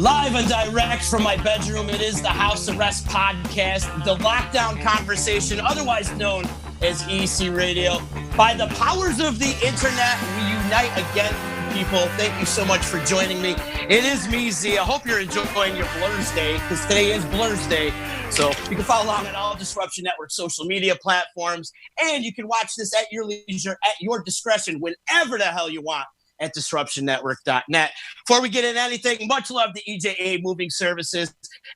Live and direct from my bedroom, it is the House Arrest Podcast, the Lockdown Conversation, otherwise known as EC Radio. By the powers of the internet, we unite again, people. Thank you so much for joining me. It is me, Z. I hope you're enjoying your Blur's Day, because today is Blur's Day. So you can follow along on all Disruption Network social media platforms, and you can watch this at your leisure, at your discretion, whenever the hell you want, at disruptionnetwork.net. Before we get into anything, much love to EJA Moving Services.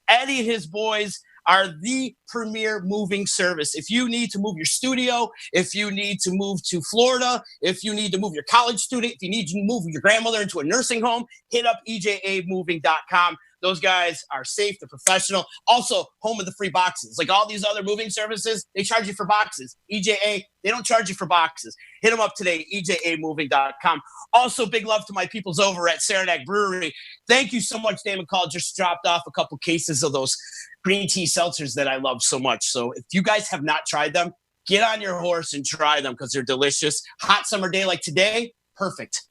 Eddie and his boys are the premier moving service. If you need to move your studio, if you need to move to Florida, if you need to move your college student, if you need to move your grandmother into a nursing home, hit up ejamoving.com. Those guys are safe, they're professional. Also, home of the free boxes. Like all these other moving services, they charge you for boxes. EJA, they don't charge you for boxes. Hit them up today, ejamoving.com. Also, big love to my peoples over at Saranac Brewery. Thank you so much, Damon Call. Just dropped off a couple cases of those green tea seltzers that I love so much. So if you guys have not tried them, get on your horse and try them because they're delicious. Hot summer day like today, perfect.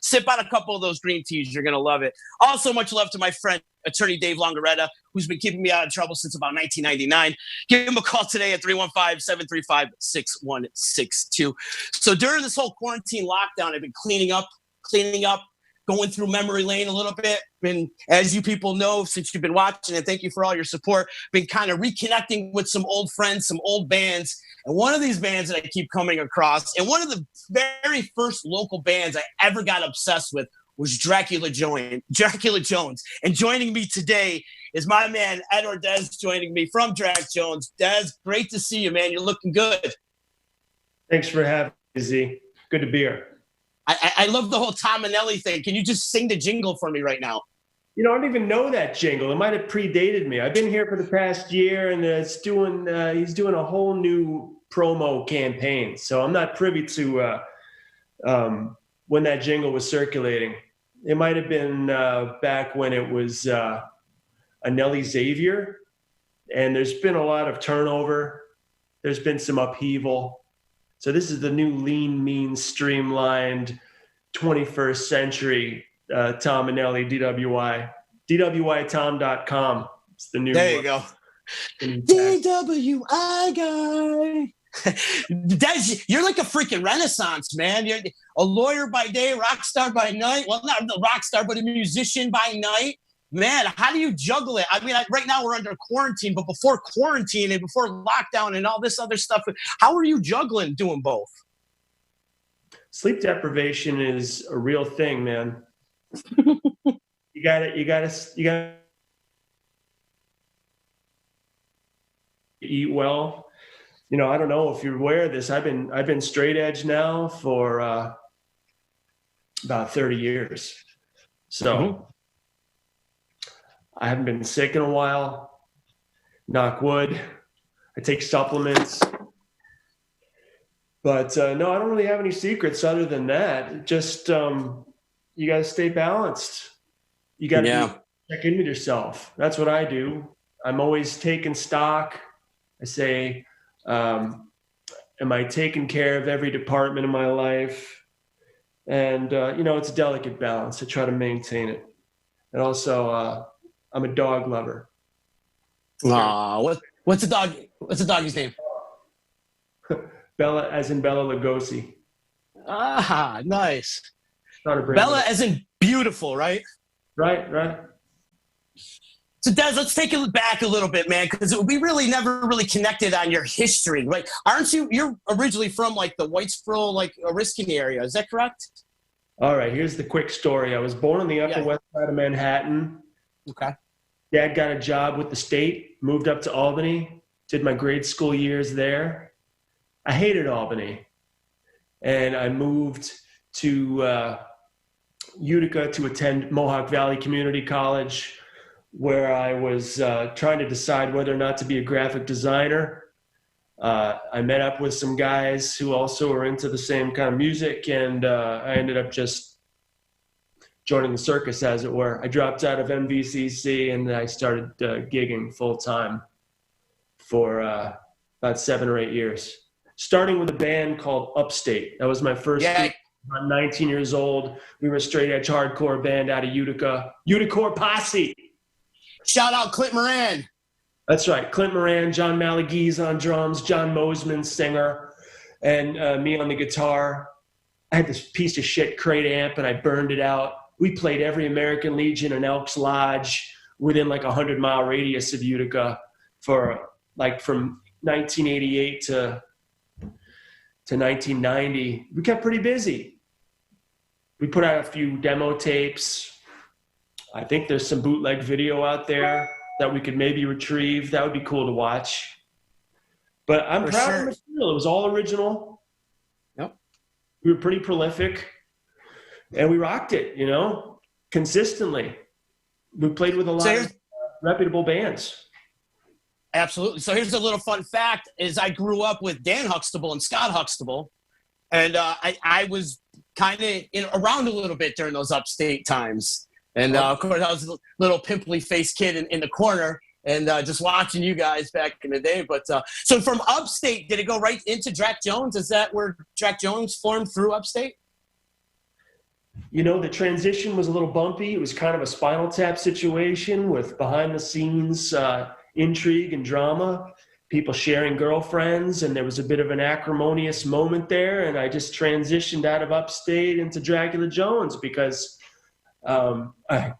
Sip on a couple of those green teas. You're going to love it. Also, much love to my friend, attorney Dave Longaretta, who's been keeping me out of trouble since about 1999. Give him a call today at 315-735-6162. So during this whole quarantine lockdown, I've been cleaning up, going through memory lane a little bit. Been, as you people know, since you've been watching, and thank you for all your support, been kind of reconnecting with some old friends, some old bands. And one of these bands that I keep coming across, and one of the very first local bands I ever got obsessed with, was Dracula Jones. And joining me today is my man, Ed Ordez, joining me from Drac Jones. Des, great to see you, man. You're looking good. Thanks for having me, Z. Good to be here. I love the whole Tom and Ellie thing. Can you just sing the jingle for me right now? You know, I don't even know that jingle. It might have predated me. I've been here for the past year, and he's doing a whole new promo campaign. So I'm not privy to when that jingle was circulating. It might have been back when it was a Nelly Xavier, and there's been a lot of turnover. There's been some upheaval. So this is the new lean, mean, streamlined 21st century Tom and Ellie DWI. DWITom.com. It's the new. There you go. DWI guy. Des, you're like a freaking renaissance, man. You're a lawyer by day, rock star by night. Well, not a rock star, but a musician by night. Man, how do you juggle it? I mean, right now we're under quarantine, but before quarantine and before lockdown and all this other stuff, how are you juggling doing both? Sleep deprivation is a real thing, man. You gotta eat well. You know, I don't know if you're aware of this. I've been straight edge now for about 30 years. So I haven't been sick in a while. Knock wood. I take supplements. But no, I don't really have any secrets other than that. Just you got to stay balanced. You got to check in with yourself. That's what I do. I'm always taking stock. I say, am I taking care of every department of my life? And, you know, it's a delicate balance. I try to maintain it. And also, I'm a dog lover. What's the dog's name? Bella, as in Bella Lugosi. Ah, nice. Bella as in beautiful, right? Right. So Des, let's take it back a little bit, man, because we really never really connected on your history, right? You're originally from like the Whitesboro, like Oriskany area, is that correct? All right, here's the quick story. I was born on the Upper West Side of Manhattan. Okay. Dad got a job with the state, moved up to Albany, did my grade school years there. I hated Albany. And I moved to Utica to attend Mohawk Valley Community College, where I was trying to decide whether or not to be a graphic designer. I met up with some guys who also were into the same kind of music, and I ended up just joining the circus, as it were. I dropped out of MVCC, and I started gigging full-time for about 7 or 8 years, starting with a band called Upstate. That was my first About 19 years old. We were a straight edge hardcore band out of Utica. Uticore Posse. Shout out Clint Moran. That's right. Clint Moran, John Malaguise on drums, John Mosman, singer, and me on the guitar. I had this piece of shit crate amp and I burned it out. We played every American Legion and Elks Lodge within like 100-mile radius of Utica for like from 1988 to 1990. We kept pretty busy. We put out a few demo tapes. I think there's some bootleg video out there that we could maybe retrieve. That would be cool to watch. But I'm proud of the material. It was all original. Yep. We were pretty prolific. And we rocked it, you know, consistently. We played with a lot of reputable bands. Absolutely. So here's a little fun fact is I grew up with Dan Huxtable and Scott Huxtable. And I was kind of around a little bit during those upstate times. And of course, I was a little pimply faced kid in the corner and just watching you guys back in the day. But so from upstate, did it go right into Drac Jones? Is that where Drac Jones formed through upstate? You know, the transition was a little bumpy. It was kind of a Spinal Tap situation with behind the scenes intrigue and drama, people sharing girlfriends, and there was a bit of an acrimonious moment there. And I just transitioned out of upstate into Dracula Jones because I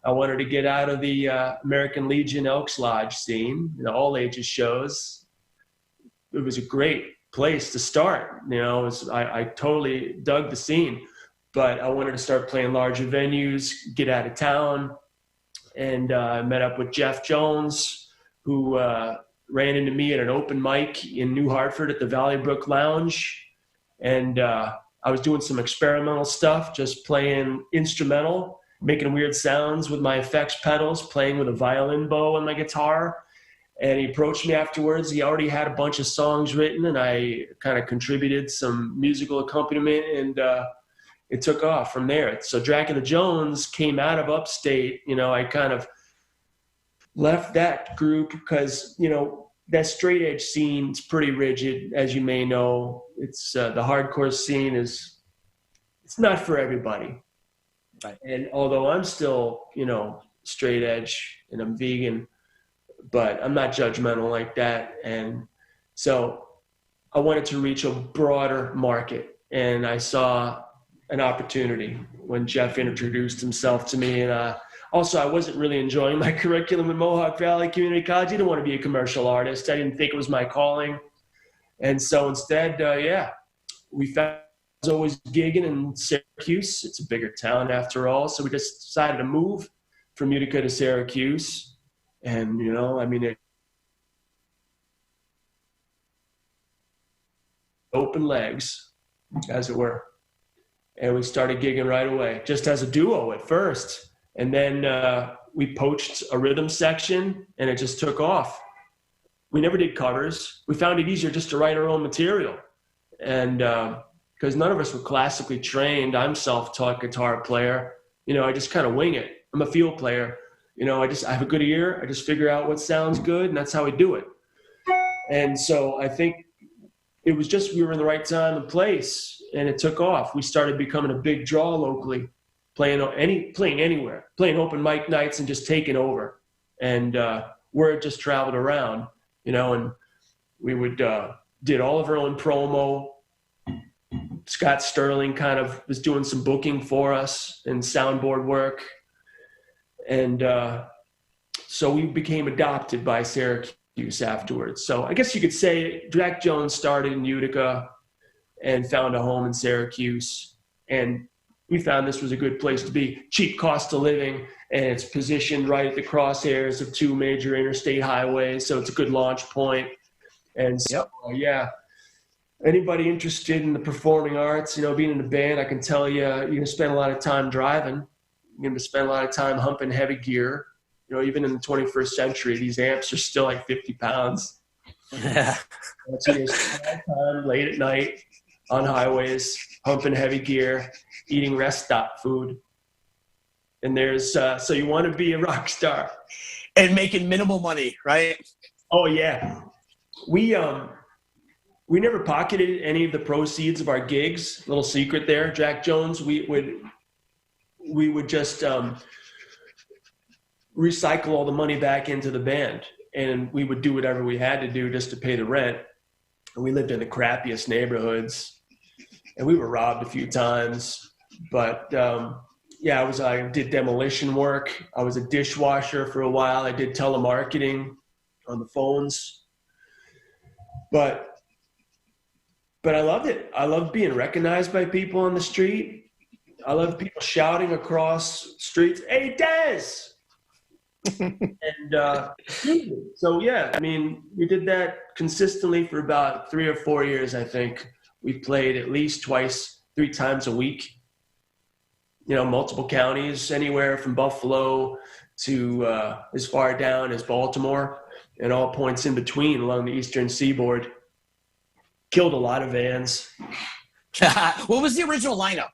wanted to get out of the American Legion Elks Lodge scene, you know, all ages shows. It was a great place to start. You know, I totally dug the scene, but I wanted to start playing larger venues, get out of town, and I met up with Jeff Jones, who ran into me at an open mic in New Hartford at the Valley Brook Lounge. And I was doing some experimental stuff, just playing instrumental, making weird sounds with my effects pedals, playing with a violin bow on my guitar. And he approached me afterwards. He already had a bunch of songs written, and I kind of contributed some musical accompaniment, and it took off from there. So Dracula Jones came out of upstate. You know, I kind of left that group because, you know, that straight edge scene is pretty rigid, as you may know. It's the hardcore scene it's not for everybody. Right. And although I'm still, you know, straight edge and I'm vegan, but I'm not judgmental like that. And so I wanted to reach a broader market, and I saw an opportunity when Jeff introduced himself to me. And also, I wasn't really enjoying my curriculum at Mohawk Valley Community College. I didn't want to be a commercial artist. I didn't think it was my calling. And so instead, we found I was always gigging in Syracuse. It's a bigger town after all. So we just decided to move from Utica to Syracuse. And, you know, I mean, it open legs, as it were. And we started gigging right away, just as a duo at first. And then we poached a rhythm section, and it just took off. We never did covers. We found it easier just to write our own material. And because none of us were classically trained, I'm self-taught guitar player. You know, I just kind of wing it. I'm a field player. You know, I have a good ear. I just figure out what sounds good, and that's how I do it. And so I think it was just we were in the right time and place, and it took off. We started becoming a big draw locally, playing anywhere, playing open mic nights and just taking over. And word just traveled around, you know, and we would did all of our own promo. Scott Sterling kind of was doing some booking for us and soundboard work. And so we became adopted by Syracuse afterwards. So I guess you could say Drac Jones started in Utica and found a home in Syracuse. And we found this was a good place to be. Cheap cost of living, and it's positioned right at the crosshairs of two major interstate highways. So it's a good launch point. And so, yeah, anybody interested in the performing arts, you know, being in a band, I can tell you, you're going to spend a lot of time driving. You're going to spend a lot of time humping heavy gear. You know, even in the 21st century, these amps are still like 50 pounds. Yeah. So you spend time late at night on highways, humping heavy gear, eating rest stop food. And there's, so you want to be a rock star. And making minimal money, right? Oh, yeah. We We never pocketed any of the proceeds of our gigs. Little secret there, Jack Jones. We would just recycle all the money back into the band, and we would do whatever we had to do just to pay the rent. And we lived in the crappiest neighborhoods, and we were robbed a few times. But I did demolition work. I was a dishwasher for a while. I did telemarketing on the phones. But I loved it. I loved being recognized by people on the street. I loved people shouting across streets, "Hey, Dez!" And so, yeah, I mean, we did that consistently for about 3 or 4 years, I think. We played at least 3 times a week. You know, multiple counties, anywhere from Buffalo to as far down as Baltimore, and all points in between along the Eastern Seaboard. Killed a lot of vans. What was the original lineup?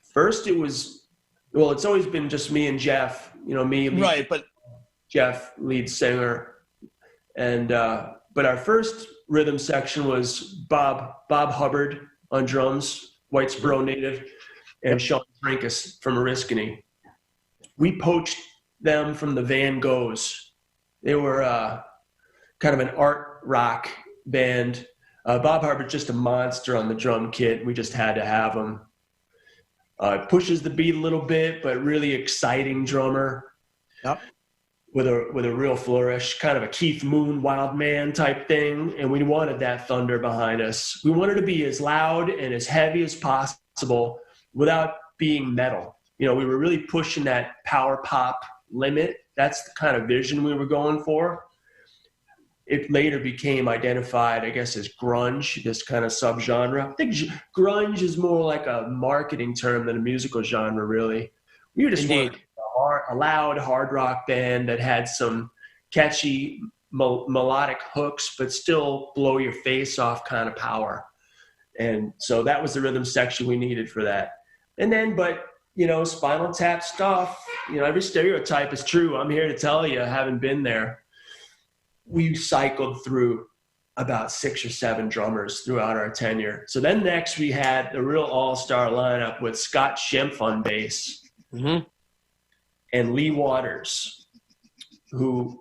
First, it's always been just me and Jeff. You know, Jeff, lead singer, and but our first rhythm section was Bob Hubbard on drums, Whitesboro native, and Sean Trinkus from Oriskany. We poached them from the Van Goghs. They were kind of an art rock band. Bob Hubbard's just a monster on the drum kit. We just had to have him. Pushes the beat a little bit, but really exciting drummer. Yep. With a real flourish, kind of a Keith Moon wild man type thing. And we wanted that thunder behind us. We wanted to be as loud and as heavy as possible without being metal. You know, we were really pushing that power pop limit. That's the kind of vision we were going for. It later became identified, I guess, as grunge, this kind of subgenre. I think grunge is more like a marketing term than a musical genre, really. We were just a loud hard rock band that had some catchy melodic hooks, but still blow your face off kind of power. And so that was the rhythm section we needed for that. And then, you know, Spinal Tap stuff, you know, every stereotype is true. I'm here to tell you, having been there. We cycled through about 6 or 7 drummers throughout our tenure. So then next we had the real all-star lineup with Scott Schimpf on bass and Lee Waters, who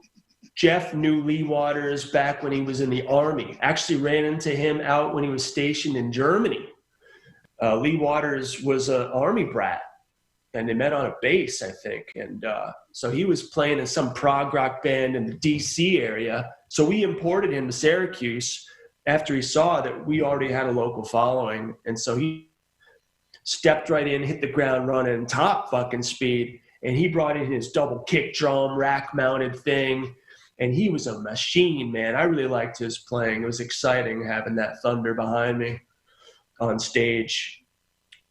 Jeff knew Lee Waters back when he was in the Army. Actually ran into him out when he was stationed in Germany. Lee Waters was an Army brat, and they met on a base, I think. And so he was playing in some prog rock band in the DC area. So we imported him to Syracuse after he saw that we already had a local following. And so he stepped right in, hit the ground running, top fucking speed. And he brought in his double kick drum, rack mounted thing. And he was a machine, man. I really liked his playing. It was exciting having that thunder behind me on stage.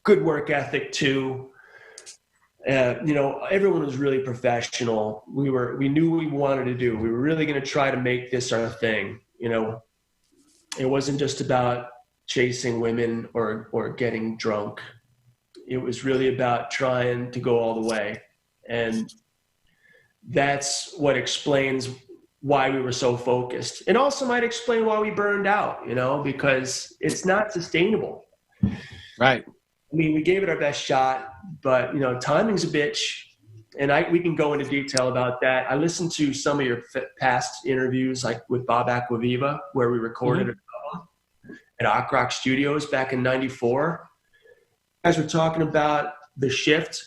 Good work ethic too. You know, everyone was really professional. We knew what we wanted to do. We were really going to try to make this our thing. You know, it wasn't just about chasing women or getting drunk. It was really about trying to go all the way. And that's what explains why we were so focused. It also might explain why we burned out, you know, because it's not sustainable. Right. I mean, we gave it our best shot, but, you know, timing's a bitch. And we can go into detail about that. I listened to some of your past interviews, like with Bob Acquaviva, where we recorded it at Ak Rock Studios back in '94. You guys were talking about the shift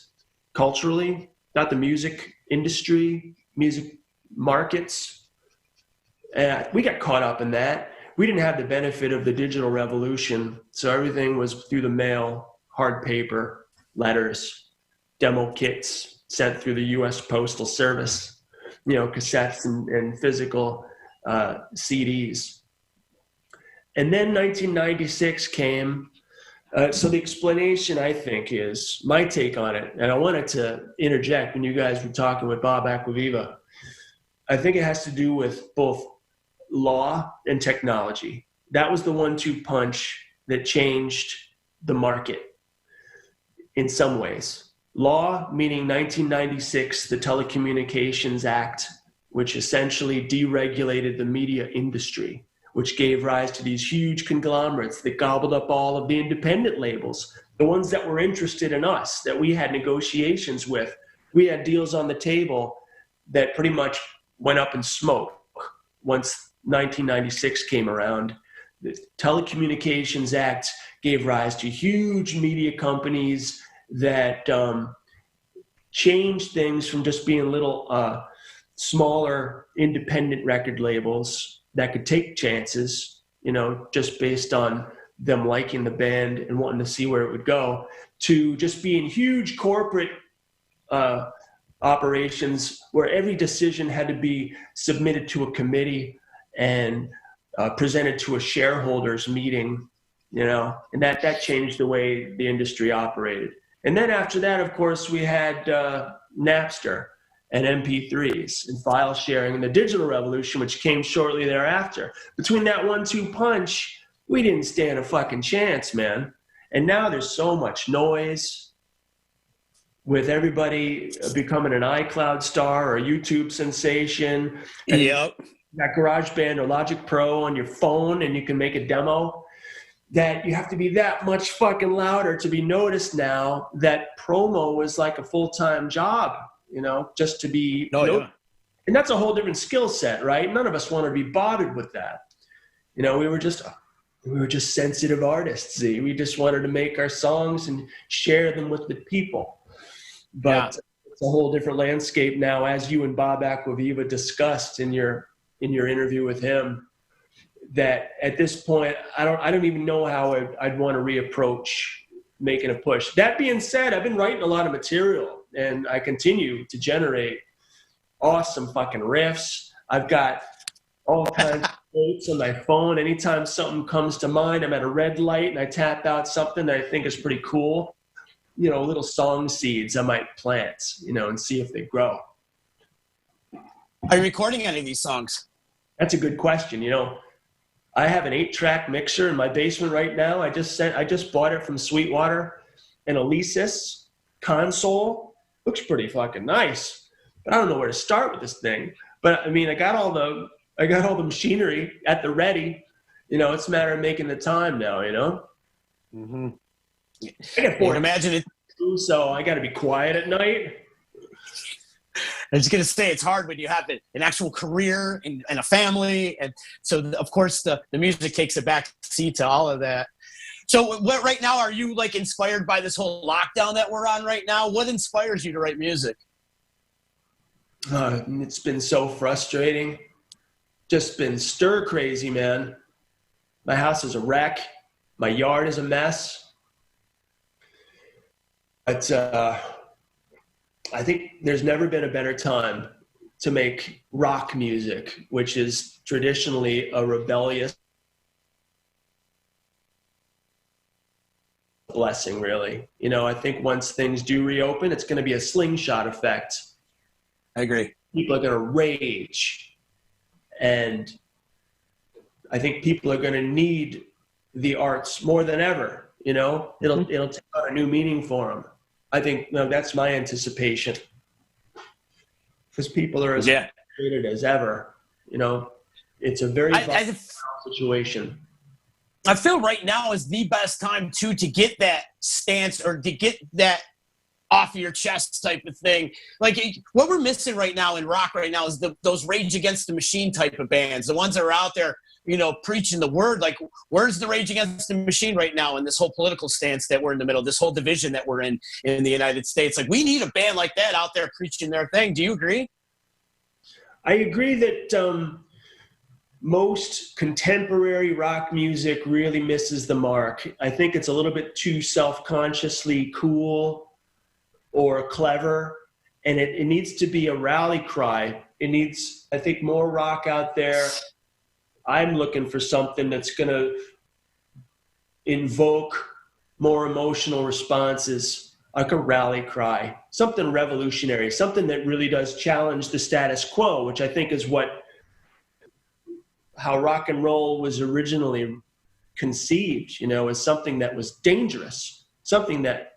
culturally, not the music industry, music markets. We got caught up in that. We didn't have the benefit of the digital revolution, so everything was through the mail. Hard paper, letters, demo kits sent through the U.S. Postal Service, you know, cassettes and physical CDs. And then 1996 came. So the explanation, I think, is my take on it. And I wanted to interject when you guys were talking with Bob Acquaviva. I think it has to do with both law and technology. That was the 1-2 punch that changed the market. In some ways. Law, meaning 1996, the Telecommunications Act, which essentially deregulated the media industry. which gave rise to these huge conglomerates that gobbled up all of the independent labels, the ones that were interested in us, that we had negotiations with. We had deals on the table that pretty much went up in smoke once 1996 came around. The Telecommunications Act gave rise to huge media companies that changed things from just being little smaller independent record labels that could take chances, just based on them liking the band and wanting to see where it would go, to just being huge corporate operations where every decision had to be submitted to a committee and presented to a shareholders meeting, and that changed the way the industry operated. And then after that, of course, we had Napster and MP3s and file sharing and the digital revolution, which came shortly thereafter. Between that 1-2 punch, we didn't stand a fucking chance, man. And now there's so much noise with everybody becoming an iCloud star or a YouTube sensation. And yep. That GarageBand or Logic Pro on your phone and you can make a demo, that you have to be that much fucking louder to be noticed now, that promo is like a full-time job, just to be noticed. Yeah. And that's a whole different skill set, right? None of us want to be bothered with that. We were just sensitive artists. We just wanted to make our songs and share them with the people. But It's a whole different landscape now, as you and Bob Acquaviva discussed in your interview with him, that at this point, I don't even know how I'd want to reapproach making a push. That being said, I've been writing a lot of material and I continue to generate awesome fucking riffs. I've got all kinds of notes on my phone. Anytime something comes to mind, I'm at a red light and I tap out something that I think is pretty cool. Little song seeds I might plant, and see if they grow. Are you recording any of these songs? That's a good question. I have an 8-track mixer in my basement right now. I just bought it from Sweetwater, an Alesis console. Looks pretty fucking nice, but I don't know where to start with this thing. But I mean, I got all the machinery at the ready. It's a matter of making the time now. Mm-hmm. I get bored. Imagine it. So I got to be quiet at night. I was going to say, it's hard when you have an actual career and a family. And so, of course, the music takes a back seat to all of that. So what right now, are you inspired by this whole lockdown that we're on right now? What inspires you to write music? It's been so frustrating. Just been stir crazy, man. My house is a wreck. My yard is a mess. But I think there's never been a better time to make rock music, which is traditionally a rebellious blessing, really. I think once things do reopen, it's going to be a slingshot effect. I agree. People are going to rage. And I think people are going to need the arts more than ever. It'll take on a new meaning for them. I think that's my anticipation, because people are as frustrated as ever. It's a very situation. I feel right now is the best time to get that stance or to get that off your chest type of thing. What we're missing right now in rock right now is those Rage Against the Machine type of bands, the ones that are out there, preaching the word. Where's the Rage Against the Machine right now in this whole political stance that we're in the middle, this whole division that we're in the United States? We need a band like that out there preaching their thing. Do you agree? I agree that most contemporary rock music really misses the mark. I think it's a little bit too self-consciously cool or clever, and it needs to be a rally cry. It needs, I think, more rock out there. I'm looking for something that's going to invoke more emotional responses, like a rally cry, something revolutionary, something that really does challenge the status quo, which I think is how rock and roll was originally conceived, as something that was dangerous, something that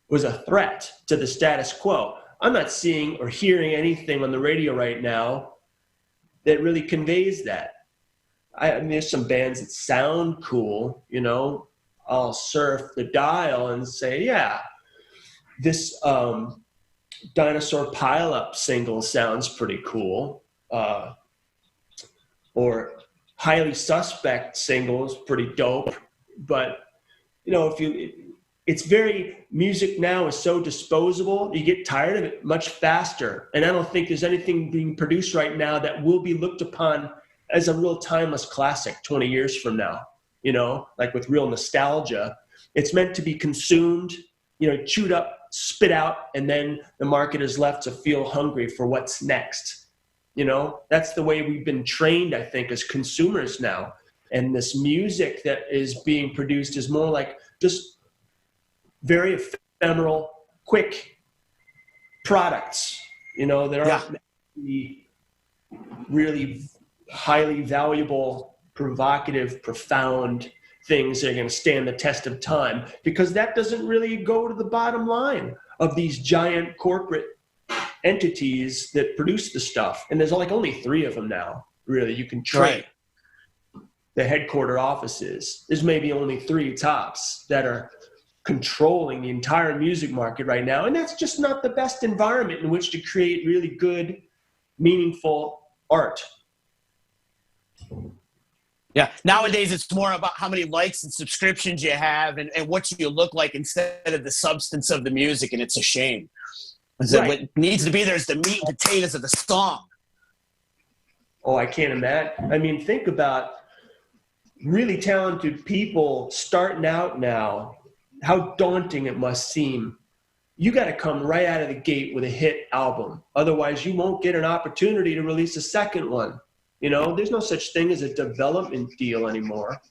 was a threat to the status quo. I'm not seeing or hearing anything on the radio right now that really conveys that. I mean, there's some bands that sound cool, you know. I'll surf the dial and say, yeah, this Dinosaur Pileup single sounds pretty cool. Or Highly Suspect single is pretty dope. But, you know, music now is so disposable, you get tired of it much faster. And I don't think there's anything being produced right now that will be looked upon as a real timeless classic 20 years from now, you know, like with real nostalgia. It's meant to be consumed, you know, chewed up, spit out, and then the market is left to feel hungry for what's next. You know, that's the way we've been trained, I think, as consumers now. And this music that is being produced is more like just very ephemeral, quick products, you know, that aren't really highly valuable, provocative, profound things that are going to stand the test of time, because that doesn't really go to the bottom line of these giant corporate entities that produce the stuff. And there's like only 3 of them now, really, you can trade. Right. The headquarter offices. There's maybe only 3 tops that are controlling the entire music market right now. And that's just not the best environment in which to create really good, meaningful art. Yeah. Nowadays, it's more about how many likes and subscriptions you have and what you look like instead of the substance of the music. And it's a shame. Right. What needs to be there is the meat and potatoes of the song. Oh, I can't imagine. I mean, think about really talented people starting out now, how daunting it must seem. You got to come right out of the gate with a hit album. Otherwise, you won't get an opportunity to release a second one. You know, there's no such thing as a development deal anymore.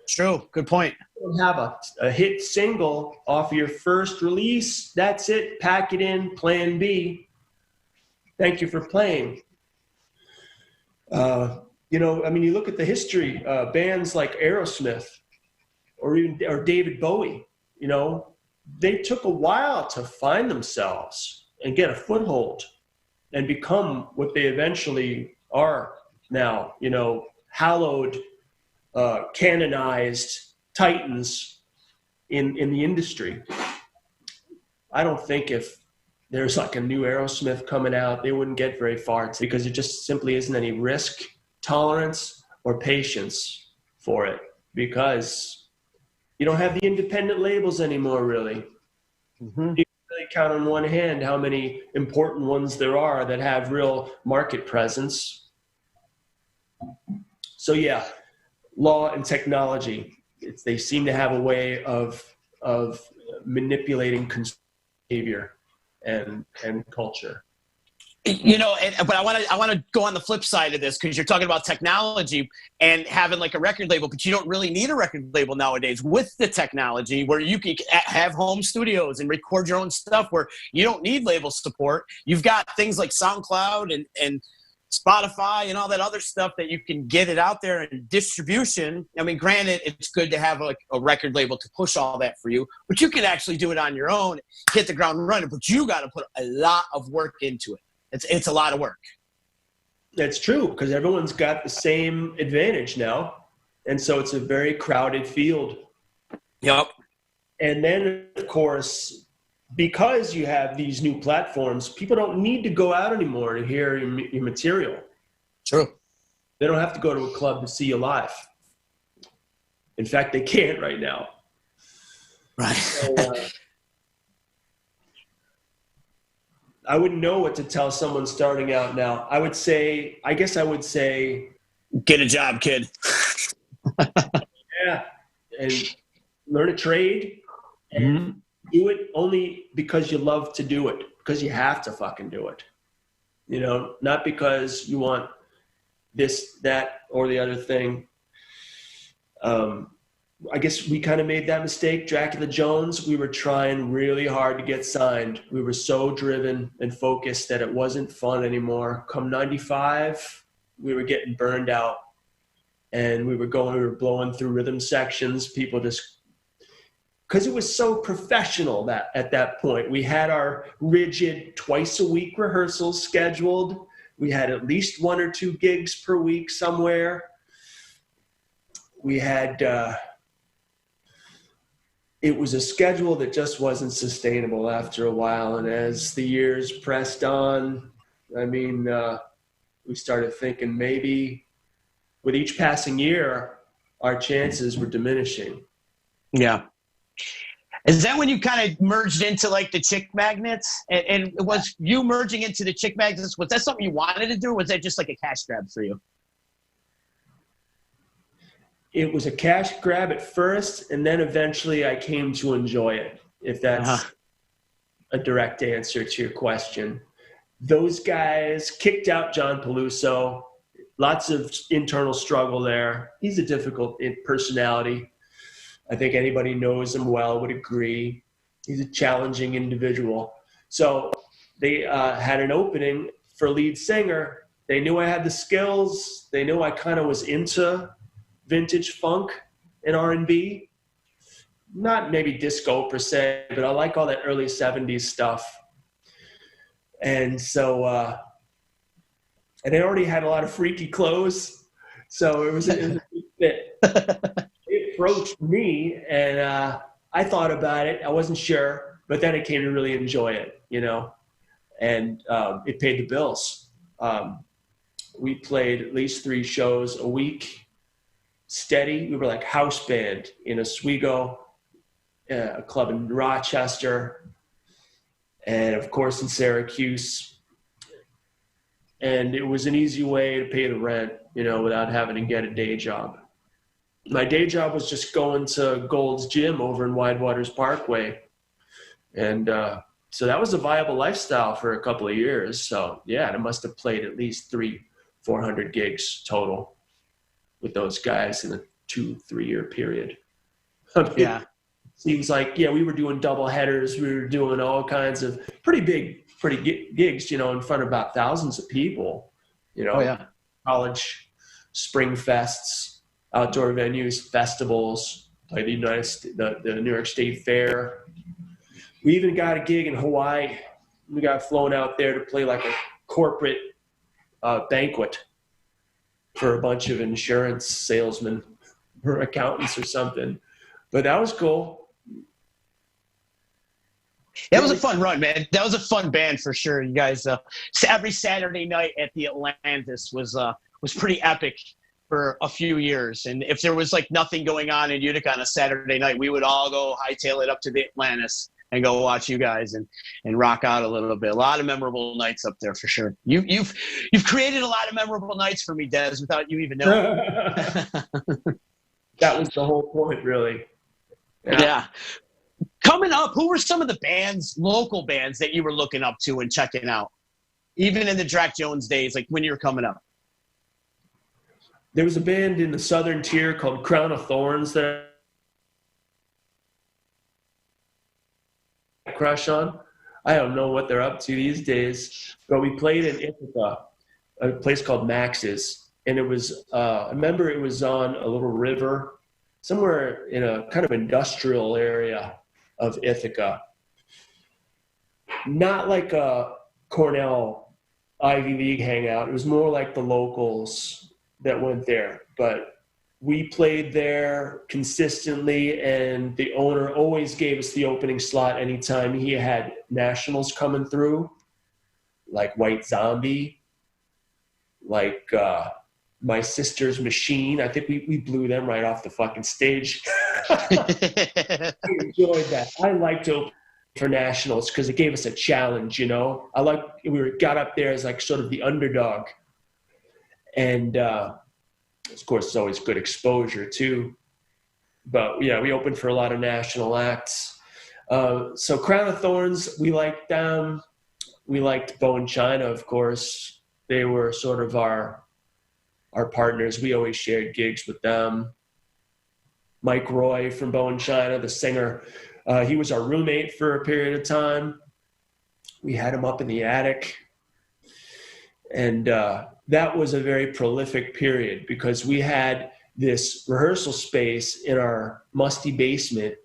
True. Good point. You don't have a hit single off your first release. That's it. Pack it in. Plan B. Thank you for playing. You know, I mean, you look at the history, bands like Aerosmith or David Bowie, you know, they took a while to find themselves and get a foothold and become what they eventually are now, you know, hallowed, canonized titans in the industry. I don't think if there's like a new Aerosmith coming out, they wouldn't get very far because there just simply isn't any risk tolerance or patience for it, because you don't have the independent labels anymore, really. Mm-hmm. You can really count on one hand how many important ones there are that have real market presence. So yeah, law and technology, they seem to have a way of manipulating behavior and culture. You know, but I want to go on the flip side of this, because you're talking about technology and having like a record label, but you don't really need a record label nowadays with the technology where you can have home studios and record your own stuff where you don't need label support. You've got things like SoundCloud and Spotify and all that other stuff that you can get it out there and distribution. I mean, granted, it's good to have a record label to push all that for you, but you can actually do it on your own, hit the ground running, but you got to put a lot of work into it. It's a lot of work. That's true, because everyone's got the same advantage now. And so it's a very crowded field. Yep. And then, of course, because you have these new platforms, people don't need to go out anymore to hear your material. True. They don't have to go to a club to see you live. In fact, they can't right now. Right. So, I wouldn't know what to tell someone starting out now. I guess I would say, get a job, kid. Yeah. And learn a trade and do it only because you love to do it, because you have to fucking do it. You know, not because you want this, that, or the other thing. I guess we kind of made that mistake. Dracula Jones, we were trying really hard to get signed. We were so driven and focused that it wasn't fun anymore. Come 95, we were getting burned out. And we were blowing through rhythm sections. People just, because it was so professional that at that point, we had our rigid twice-a-week rehearsals scheduled. We had at least 1 or 2 gigs per week somewhere. we had, it was a schedule that just wasn't sustainable after a while. And as the years pressed on, I mean, we started thinking maybe with each passing year, our chances were diminishing. Yeah. Is that when you kind of merged into like the chick magnets? And was you merging into the chick magnets, was that something you wanted to do, or was that just like a cash grab for you? It was a cash grab at first, and then eventually I came to enjoy it, if that's a direct answer to your question. Those guys kicked out John Peluso. Lots of internal struggle there. He's a difficult personality. I think anybody knows him well would agree. He's a challenging individual. So they had an opening for lead singer. They knew I had the skills. They knew I kind of was into vintage funk and R&B. Not maybe disco per se, but I like all that early 70s stuff. And so, and they already had a lot of freaky clothes. So it was a good fit. It approached me, and I thought about it. I wasn't sure, but then I came to really enjoy it, you know, and it paid the bills. We played at least 3 shows a week, steady. We were like house band in Oswego, a club in Rochester, and of course in Syracuse. And it was an easy way to pay the rent, you know, without having to get a day job. My day job was just going to Gold's Gym over in Widewaters Parkway. And so that was a viable lifestyle for a couple of years. So yeah, I must have played at least 400 gigs total with those guys in a 2-3 year period. I mean, yeah. Seems like, yeah, we were doing double headers. We were doing all kinds of pretty gigs, you know, in front of about thousands of people, you know. Oh, yeah. College, spring fests, outdoor venues, festivals, like the New York State Fair. We even got a gig in Hawaii. We got flown out there to play like a corporate banquet for a bunch of insurance salesmen or accountants or something. But that was cool. That was a fun run, man. That was a fun band for sure. You guys, every Saturday night at the Atlantis was pretty epic for a few years. And if there was like nothing going on in Utica on a Saturday night, we would all go hightail it up to the Atlantis and go watch you guys and rock out a little bit. A lot of memorable nights up there for sure. You've created a lot of memorable nights for me, Des, without you even knowing. That was the whole point, really. Yeah. Coming up, who were some of the bands, local bands, that you were looking up to and checking out, even in the Drac Jones days, like when you were coming up? There was a band in the southern tier called Crown of Thorns that I crush on. I don't know what they're up to these days, but we played in Ithaca, a place called Max's, and it was, I remember it was on a little river somewhere in a kind of industrial area of Ithaca. Not like a Cornell Ivy League hangout. It was more like the locals that went there. But we played there consistently, and the owner always gave us the opening slot anytime he had nationals coming through, like White Zombie, like My Sister's Machine. I think we blew them right off the fucking stage. I enjoyed that. I liked to open for nationals because it gave us a challenge, you know. Got up there as like sort of the underdog. And of course, it's always good exposure too. But yeah, we opened for a lot of national acts. So Crown of Thorns, we liked them. We liked Bone China, of course. They were sort of our partners. We always shared gigs with them. Mike Roy from Bone China, the singer, he was our roommate for a period of time. We had him up in the attic. And that was a very prolific period because we had this rehearsal space in our musty basement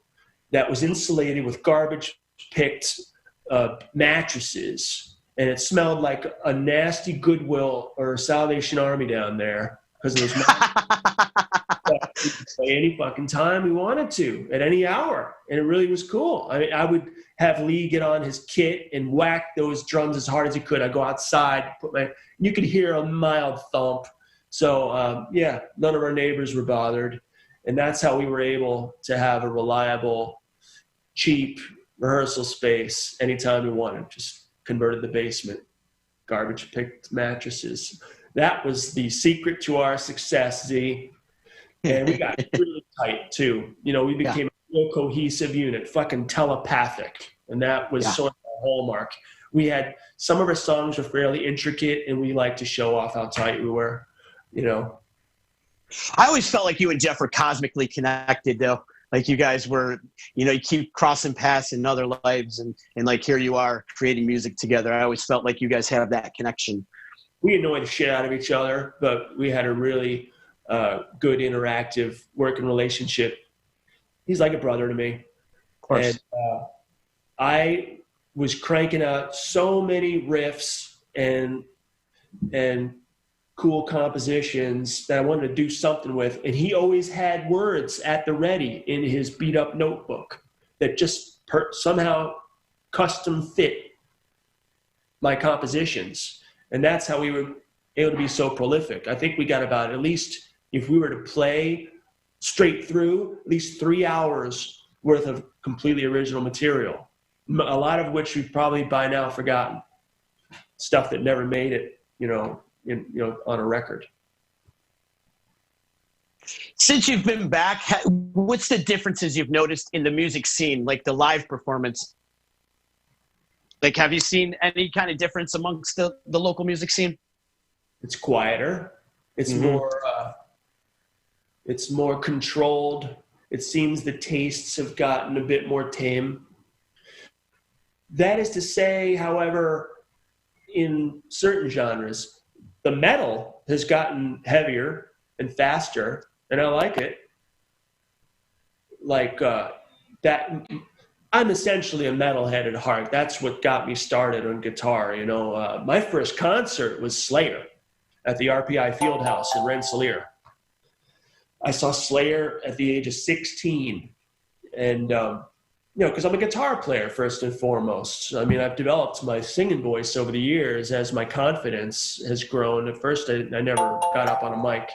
that was insulated with garbage-picked mattresses. And it smelled like a nasty Goodwill or Salvation Army down there because it was could play any fucking time we wanted to at any hour. And it really was cool. I mean, I would have Lee get on his kit and whack those drums as hard as he could. I'd go outside, you could hear a mild thump. So, none of our neighbors were bothered. And that's how we were able to have a reliable, cheap rehearsal space anytime we wanted. Just converted the basement, garbage picked mattresses. That was the secret to our success, Z. And we got really tight too. We became a real cohesive unit, fucking telepathic. And that was sort of our hallmark. We had, some of our songs were fairly intricate, and we liked to show off how tight we were, I always felt like you and Jeff were cosmically connected, though. Like you guys were, you keep crossing paths in other lives, and like here you are creating music together. I always felt like you guys have that connection. We annoyed the shit out of each other, but we had a really good interactive working relationship. He's like a brother to me. Of course. And I was cranking out so many riffs and cool compositions that I wanted to do something with. And he always had words at the ready in his beat up notebook that just somehow custom fit my compositions. And that's how we were able to be so prolific. I think we got about, at least if we were to play straight through, at least 3 hours worth of completely original material, a lot of which we've probably by now forgotten. Stuff that never made it, on a record. Since you've been back, what's the differences you've noticed in the music scene, like the live performance? Like, have you seen any kind of difference amongst the local music scene? It's quieter. It's more controlled. It seems the tastes have gotten a bit more tame. That is to say, however, in certain genres, the metal has gotten heavier and faster, and I like it. Like that. I'm essentially a metalhead at heart. That's what got me started on guitar. My first concert was Slayer at the RPI Fieldhouse in Rensselaer. I saw Slayer at the age of 16, and because I'm a guitar player first and foremost. I mean, I've developed my singing voice over the years as my confidence has grown. At first, I never got up on a mic,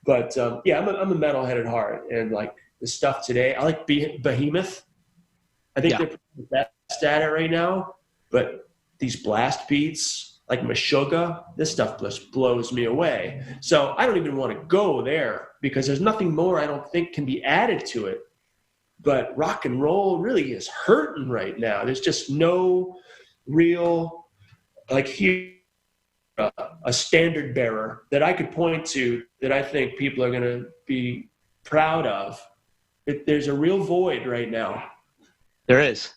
but I'm a metalhead at heart, and like the stuff today, I like Behemoth. I think they're the best at it right now, but these blast beats like Meshuggah, this stuff just blows me away. So I don't even want to go there because there's nothing more I don't think can be added to it. But rock and roll really is hurting right now. There's just no real, a standard bearer that I could point to that I think people are going to be proud of. There's a real void right now. There is.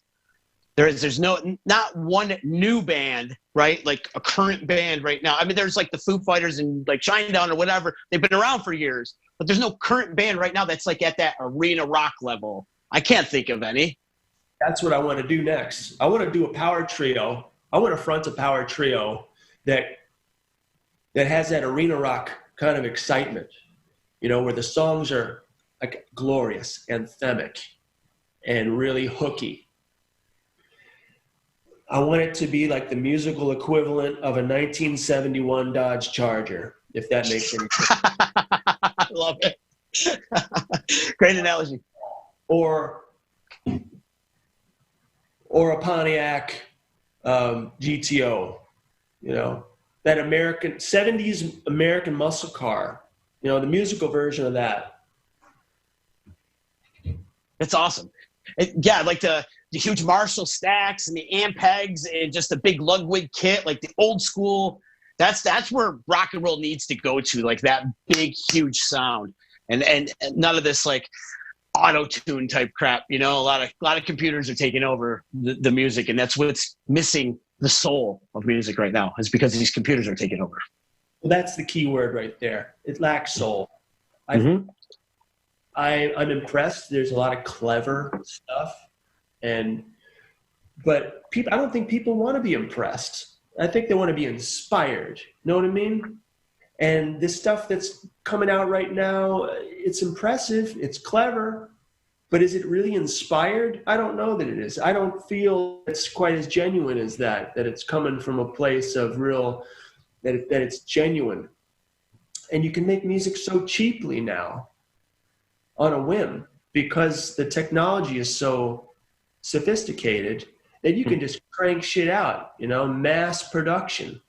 There's not one new band, right? Like a current band right now. I mean, there's like the Foo Fighters and like Shinedown or whatever. They've been around for years, but there's no current band right now that's like at that arena rock level. I can't think of any. That's what I want to do next. I want to do a power trio. I want to front a power trio that has that arena rock kind of excitement, where the songs are like glorious, anthemic, and really hooky. I want it to be like the musical equivalent of a 1971 Dodge Charger, if that makes any sense. I love it. Great analogy. Or a Pontiac GTO, that 70s American muscle car, the musical version of that. It's awesome. Like the huge Marshall stacks and the Ampegs and just the big Ludwig kit, like the old school. That's where rock and roll needs to go to, like that big, huge sound, and none of this like auto-tune type crap. A lot of computers are taking over the music, and that's what's missing the soul of music right now, is because these computers are taking over. Well, that's the key word right there. It lacks soul. I'm impressed. There's a lot of clever stuff, but I don't think people want to be impressed. I think they want to be inspired. Know what I mean? And this stuff that's coming out right now, it's impressive, it's clever, but is it really inspired? I don't know that it is. I don't feel it's quite as genuine as that it's coming from a place of real, that it's genuine. And you can make music so cheaply now on a whim because the technology is so sophisticated that you can just crank shit out, mass production.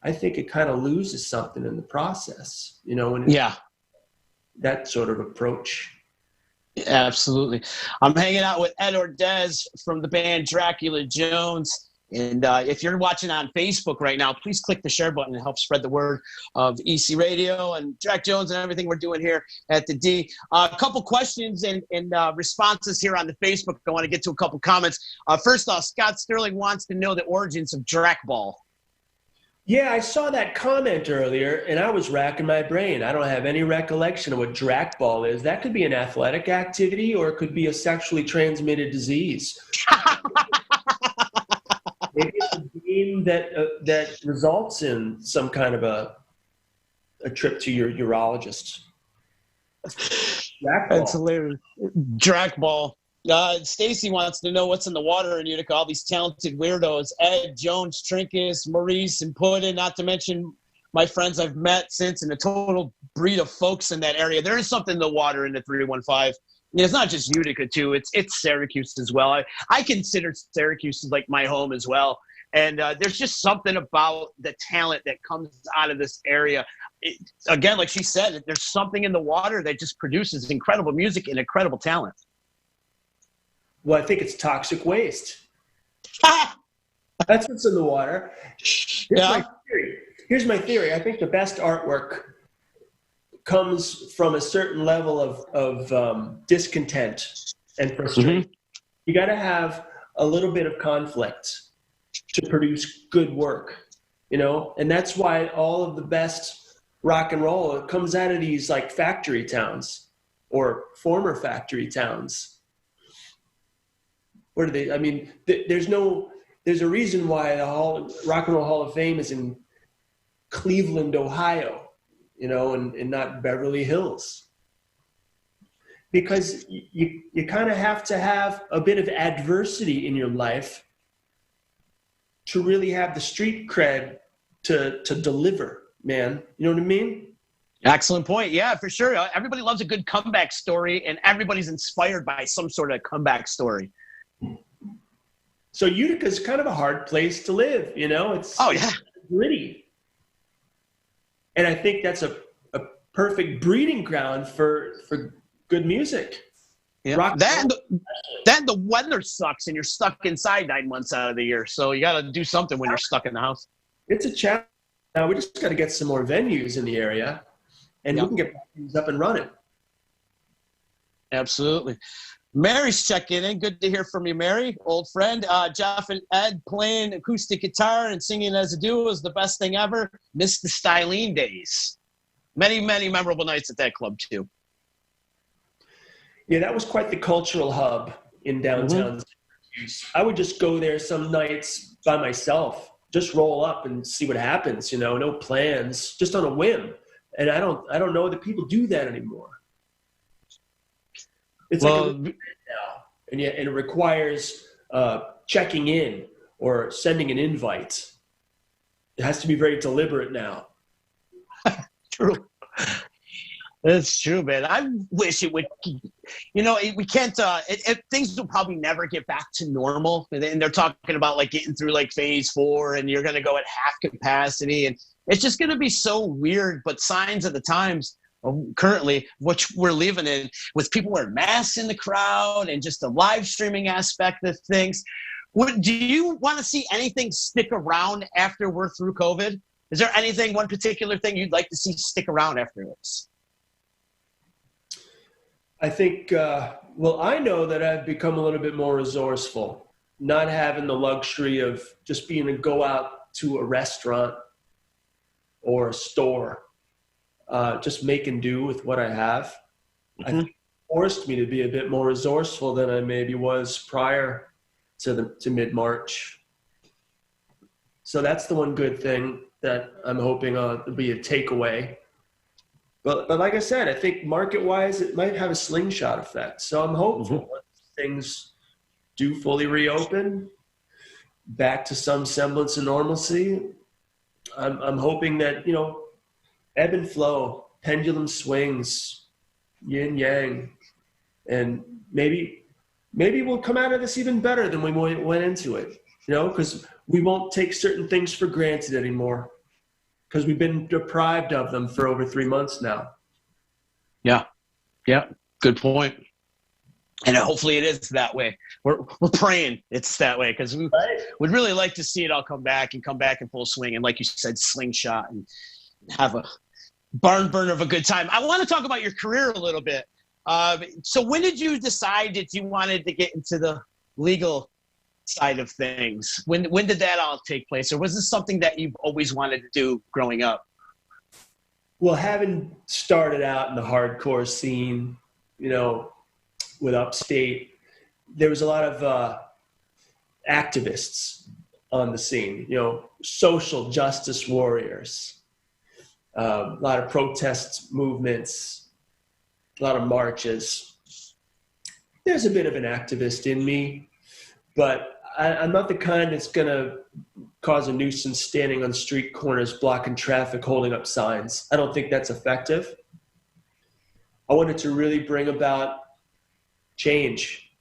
I think it kind of loses something in the process, that sort of approach. Absolutely. I'm hanging out with Ed Ordez from the band Dracula Jones. And if you're watching on Facebook right now, please click the share button and help spread the word of EC Radio and Drac Jones and everything we're doing here at the D. A couple questions and responses here on the Facebook. I want to get to a couple comments. First off, Scott Sterling wants to know the origins of Drac Ball. Yeah, I saw that comment earlier, and I was racking my brain. I don't have any recollection of what Drac Ball is. That could be an athletic activity, or it could be a sexually transmitted disease. Maybe it's a game that results in some kind of a trip to your urologist. Drac Ball. That's hilarious. Drac Ball. Stacy wants to know what's in the water in Utica. All these talented weirdos: Ed, Jones, Trinkus, Maurice, and Puddin. Not to mention my friends I've met since, and a total breed of folks in that area. There is something in the water in the 315. It's not just Utica too. It's Syracuse as well. I consider Syracuse like my home as well. And there's just something about the talent that comes out of this area. Again, like she said, there's something in the water that just produces incredible music and incredible talent. Well, I think it's toxic waste. That's what's in the water. Here's my theory. I think the best artwork comes from a certain level of discontent and frustration. You got to have a little bit of conflict to produce good work, and that's why all of the best rock and roll comes out of these like factory towns or former factory towns. What are they? I mean, there's a reason why the Rock and Roll Hall of Fame is in Cleveland, Ohio, and not Beverly Hills. Because you kind of have to have a bit of adversity in your life to really have the street cred to deliver, man. You know what I mean? Excellent point. Yeah, for sure. Everybody loves a good comeback story, and everybody's inspired by some sort of comeback story. So Utica is kind of a hard place to live, It's gritty. And I think that's a perfect breeding ground for good music. Yeah. Then the weather sucks and you're stuck inside 9 months out of the year. So you got to do something when you're stuck in the house. It's a challenge. Now we just got to get some more venues in the area, and we can get things up and running. Absolutely. Mary's checking in. Good to hear from you, Mary, old friend. Jeff and Ed playing acoustic guitar and singing as a duo is the best thing ever. Miss the Stylene days. Many, many memorable nights at that club, too. Yeah, that was quite the cultural hub in downtown Syracuse. I would just go there some nights by myself, just roll up and see what happens, no plans, just on a whim. And I don't know that people do that anymore. It's like now, and it requires checking in or sending an invite. It has to be very deliberate now. True. That's true, man. I wish it would, we can't, things will probably never get back to normal. And they're talking about like getting through like phase 4 and you're going to go at half capacity. And it's just going to be so weird, but signs of the times currently, which we're living in, with people wearing masks in the crowd and just the live streaming aspect of things. Do you want to see anything stick around after we're through COVID? Is there one particular thing you'd like to see stick around after this? I think, I know that I've become a little bit more resourceful, not having the luxury of just being able to go out to a restaurant or a store, just making do with what I have. I think it forced me to be a bit more resourceful than I maybe was prior to mid-March. So that's the one good thing that I'm hoping to be a takeaway. But like I said, I think market-wise, it might have a slingshot effect. So I'm hopeful once things do fully reopen, back to some semblance of normalcy. I'm hoping that, ebb and flow, pendulum swings, yin yang, and maybe we'll come out of this even better than we went into it, because we won't take certain things for granted anymore because we've been deprived of them for over 3 months now. Yeah, good point. And hopefully it is that way. We're praying it's that way because we would really like to see it all come back in full swing. And like you said, slingshot and have a barn burner of a good time. I want to talk about your career a little bit. So when did you decide that you wanted to get into the legal side of things? When did that all take place? Or was this something that you've always wanted to do growing up? Well, having started out in the hardcore scene, with Upstate, there was a lot of activists on the scene, social justice warriors, a lot of protest movements, a lot of marches. There's a bit of an activist in me, but I'm not the kind that's going to cause a nuisance standing on street corners, blocking traffic, holding up signs. I don't think that's effective. I wanted to really bring about change,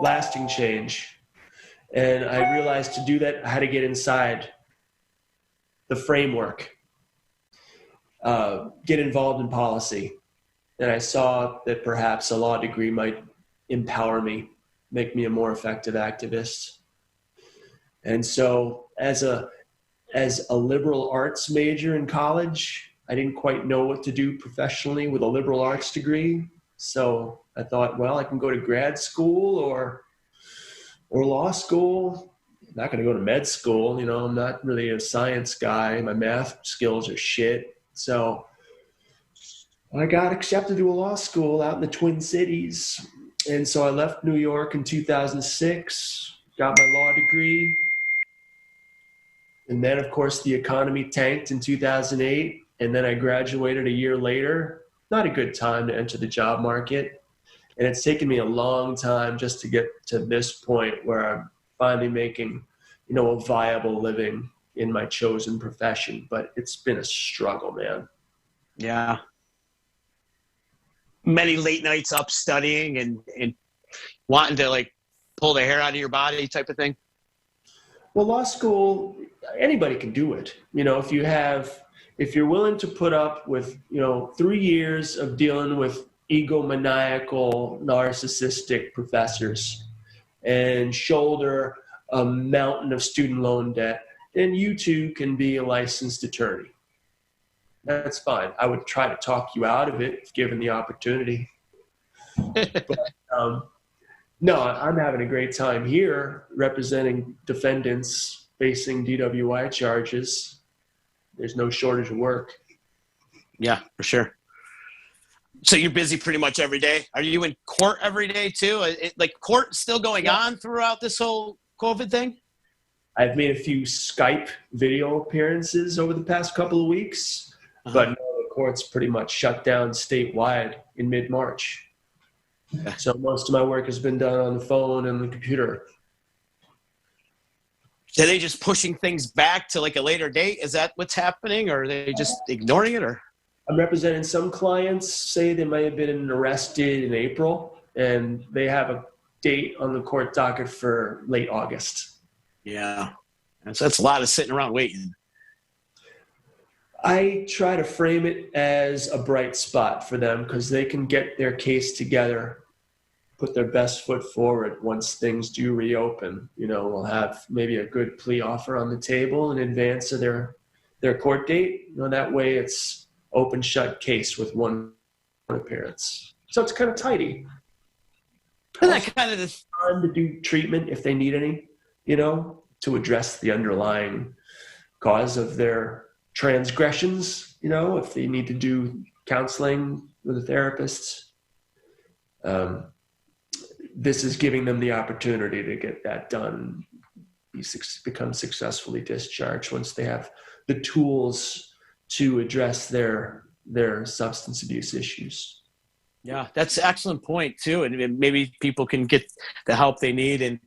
lasting change. And I realized to do that, I had to get inside the framework, get involved in policy. And I saw that perhaps a law degree might empower me, make me a more effective activist. And so as a liberal arts major in college, I didn't quite know what to do professionally with a liberal arts degree. So I thought, well, I can go to grad school or law school. I'm not going to go to med school. I'm not really a science guy. My math skills are shit. So I got accepted to a law school out in the Twin Cities. And so I left New York in 2006, got my law degree. And then, of course, the economy tanked in 2008. And then I graduated a year later. Not a good time to enter the job market. And it's taken me a long time just to get to this point where I'm finally making, a viable living in my chosen profession. But it's been a struggle, man. Yeah. Many late nights up studying and wanting to pull the hair out of your body type of thing. Well, law school, anybody can do it. If you're willing to put up with, 3 years of dealing with egomaniacal, narcissistic professors and shoulder a mountain of student loan debt, then you too can be a licensed attorney. That's fine. I would try to talk you out of it if given the opportunity. But, no, I'm having a great time here representing defendants facing DWI charges. There's no shortage of work. Yeah, for sure. So you're busy pretty much every day. Are you in court every day too? Court still going on throughout this whole COVID thing? I've made a few Skype video appearances over the past couple of weeks, but no, the court's pretty much shut down statewide in mid-March. Yeah. So most of my work has been done on the phone and the computer. Are they just pushing things back to a later date? Is that what's happening, or are they just ignoring it? Or I'm representing some clients say they might have been arrested in April, and they have a date on the court docket for late August. Yeah, so that's a lot of sitting around waiting. I try to frame it as a bright spot for them because they can get their case together, put their best foot forward once things do reopen. We'll have maybe a good plea offer on the table in advance of their court date. That way it's open shut case with one appearance. So it's kind of tidy. Isn't that kind of the time to do treatment if they need any, to address the underlying cause of their transgressions, if they need to do counseling with a therapist. This is giving them the opportunity to get that done become successfully discharged once they have the tools to address their substance abuse issues. Yeah, that's an excellent point too. And maybe people can get the help they need and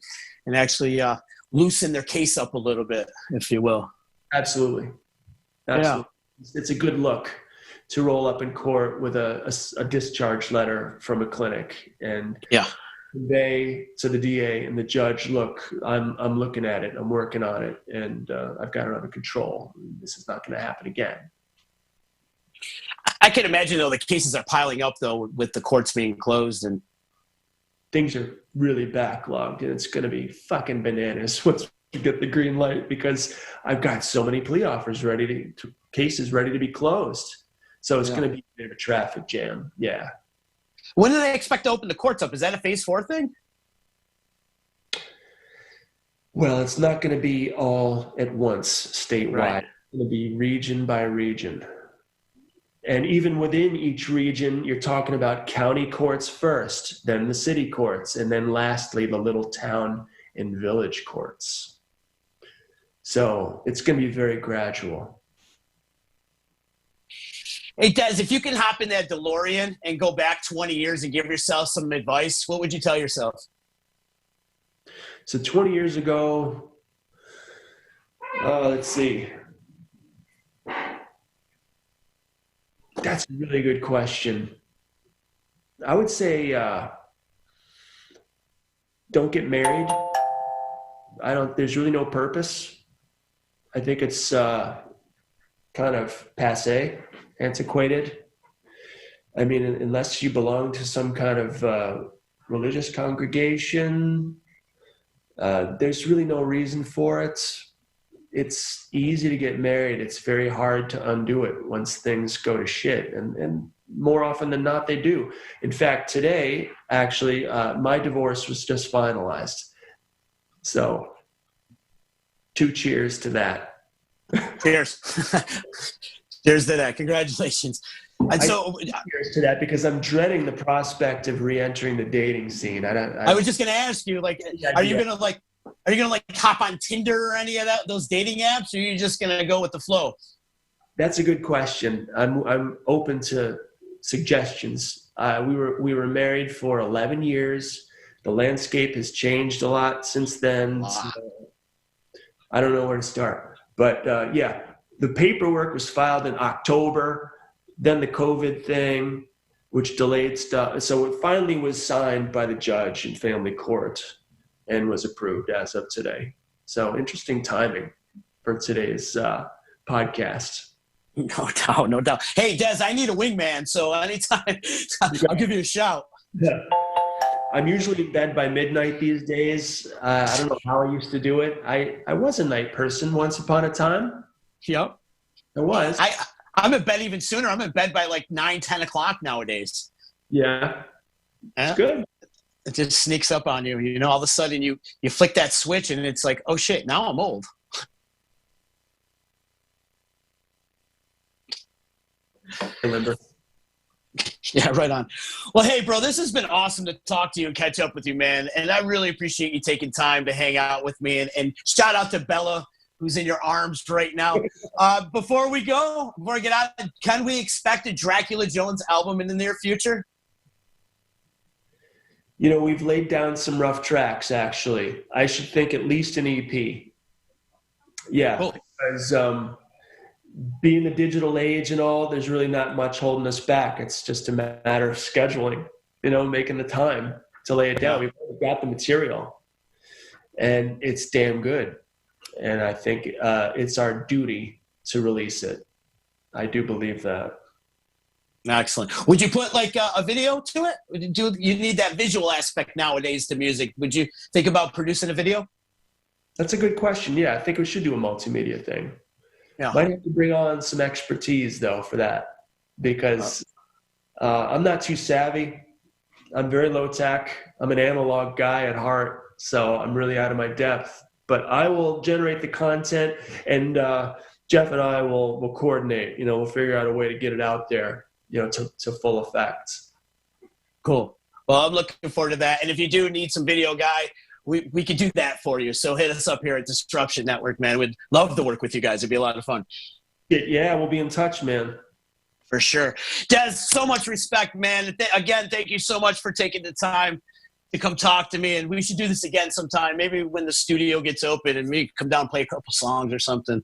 actually loosen their case up a little bit, if you will. Absolutely. Yeah. It's a good look to roll up in court with a discharge letter from a clinic and convey to the DA and the judge, look, I'm looking at it, I'm working on it, and I've got it under control. This is not going to happen again. I can imagine, though, the cases are piling up, though, with the courts being closed. And things are really backlogged, and it's going to be fucking bananas once we get the green light, because I've got so many plea offers cases ready to be closed. So it's going to be a bit of a traffic jam. Yeah. When do they expect to open the courts up? Is that a phase 4 thing? Well, it's not going to be all at once statewide. Right. It's going to be region by region. And even within each region, you're talking about county courts first, then the city courts, and then lastly, the little town and village courts. So it's going to be very gradual. Hey, Des, if you can hop in that DeLorean and go back 20 years and give yourself some advice, what would you tell yourself? So 20 years ago, let's see. That's a really good question. I would say don't get married. There's really no purpose. I think it's kind of passé, antiquated. I mean, unless you belong to some kind of religious congregation, there's really no reason for it. It's easy to get married. It's very hard to undo it once things go to shit. And more often than not, they do. In fact, today, actually, my divorce was just finalized. So 2 cheers to that. Cheers. Cheers to that. Congratulations. And cheers to that, because I'm dreading the prospect of re-entering the dating scene. I was just going to ask you, are you going to hop on Tinder or any of those dating apps, or are you just going to go with the flow? That's a good question. I'm open to suggestions. We were married for 11 years. The landscape has changed a lot since then. Wow. So I don't know where to start. But the paperwork was filed in October. Then the COVID thing, which delayed stuff. So it finally was signed by the judge in family court and was approved as of today. So interesting timing for today's podcast. No doubt. Hey, Des, I need a wingman, so anytime I'll give you a shout. Yeah. I'm usually in bed by midnight these days. I don't know how I used to do it. I was a night person once upon a time. Yep. I was. I'm in bed even sooner. I'm in bed by like 9, 10 o'clock nowadays. Yeah. That's good. It just sneaks up on you. You know, all of a sudden you flick that switch and it's like, oh shit, now I'm old. Remember? Yeah, right on. Well, hey, bro, this has been awesome to talk to you and catch up with you, man. And I really appreciate you taking time to hang out with me. And shout out to Bella, who's in your arms right now. Before I get out, can we expect a Dracula Jones album in the near future? You know, we've laid down some rough tracks, actually. I should think at least an EP. Yeah, cool. Because being the digital age and all, there's really not much holding us back. It's just a matter of scheduling, making the time to lay it down. We've got the material, and it's damn good. And I think it's our duty to release it. I do believe that. Excellent. Would you put like a video to it? You need that visual aspect nowadays to music. Would you think about producing a video? That's a good question. Yeah, I think we should do a multimedia thing. Yeah. Might have to bring on some expertise, though, for that, because I'm not too savvy. I'm very low tech. I'm an analog guy at heart, so I'm really out of my depth. But I will generate the content, and Jeff and I will coordinate. We'll figure out a way to get it out there, to full effect. Cool. Well, I'm looking forward to that. And if you do need some video guy, we could do that for you. So hit us up here at Disruption Network, man. We'd love to work with you guys. It'd be a lot of fun. Yeah, we'll be in touch, man. For sure. Des, so much respect, man. Again, thank you so much for taking the time to come talk to me. And we should do this again sometime. Maybe when the studio gets open and we come down and play a couple songs or something.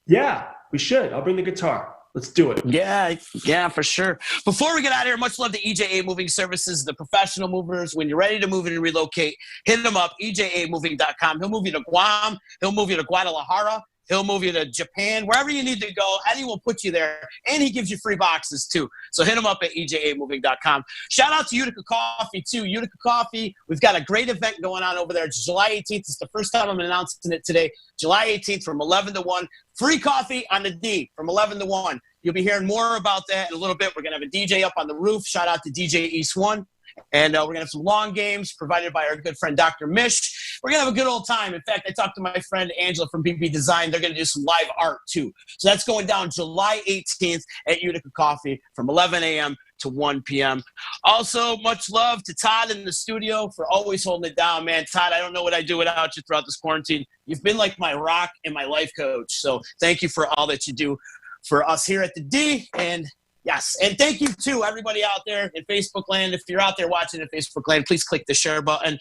Yeah, we should. I'll bring the guitar. Let's do it. Yeah, for sure. Before we get out of here, much love to EJA Moving Services, the professional movers. When you're ready to move in and relocate, hit them up, ejamoving.com. He'll move you to Guam. He'll move you to Guadalajara. He'll move you to Japan, wherever you need to go. Eddie will put you there, and he gives you free boxes, too. So hit him up at ejamoving.com. Shout out to Utica Coffee, too. Utica Coffee, we've got a great event going on over there. It's July 18th. It's the first time I'm announcing it today. July 18th from 11 to 1. Free coffee on the D from 11 to 1. You'll be hearing more about that in a little bit. We're going to have a DJ up on the roof. Shout out to DJ East One. And we're going to have some long games provided by our good friend, Dr. Mish. We're going to have a good old time. In fact, I talked to my friend Angela from BB Design. They're going to do some live art, too. So that's going down July 18th at Utica Coffee from 11 a.m. to 1 p.m. Also, much love to Todd in the studio for always holding it down, man. Todd, I don't know what I'd do without you throughout this quarantine. You've been like my rock and my life coach. So thank you for all that you do for us here at the D. And yes, and thank you to everybody out there in Facebook land. If you're out there watching in Facebook land, please click the share button.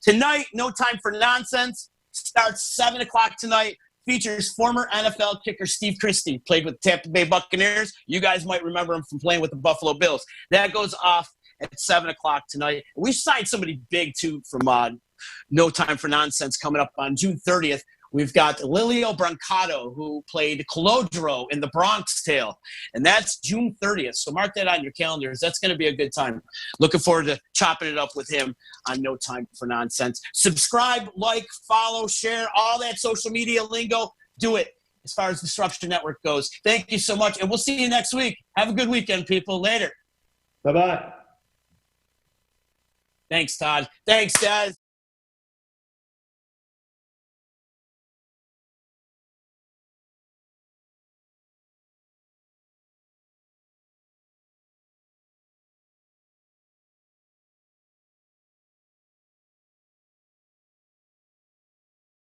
Tonight, No Time for Nonsense starts 7 o'clock tonight. Features former NFL kicker Steve Christie, played with the Tampa Bay Buccaneers. You guys might remember him from playing with the Buffalo Bills. That goes off at 7 o'clock tonight. We signed somebody big, too, from No Time for Nonsense coming up on June 30th. We've got Lilio Brancato, who played Colodro in The Bronx Tale, and that's June 30th. So mark that on your calendars. That's going to be a good time. Looking forward to chopping it up with him on No Time for Nonsense. Subscribe, like, follow, share, all that social media lingo. Do it as far as Disruption Network goes. Thank you so much, and we'll see you next week. Have a good weekend, people. Later. Bye-bye. Thanks, Todd. Thanks, Des.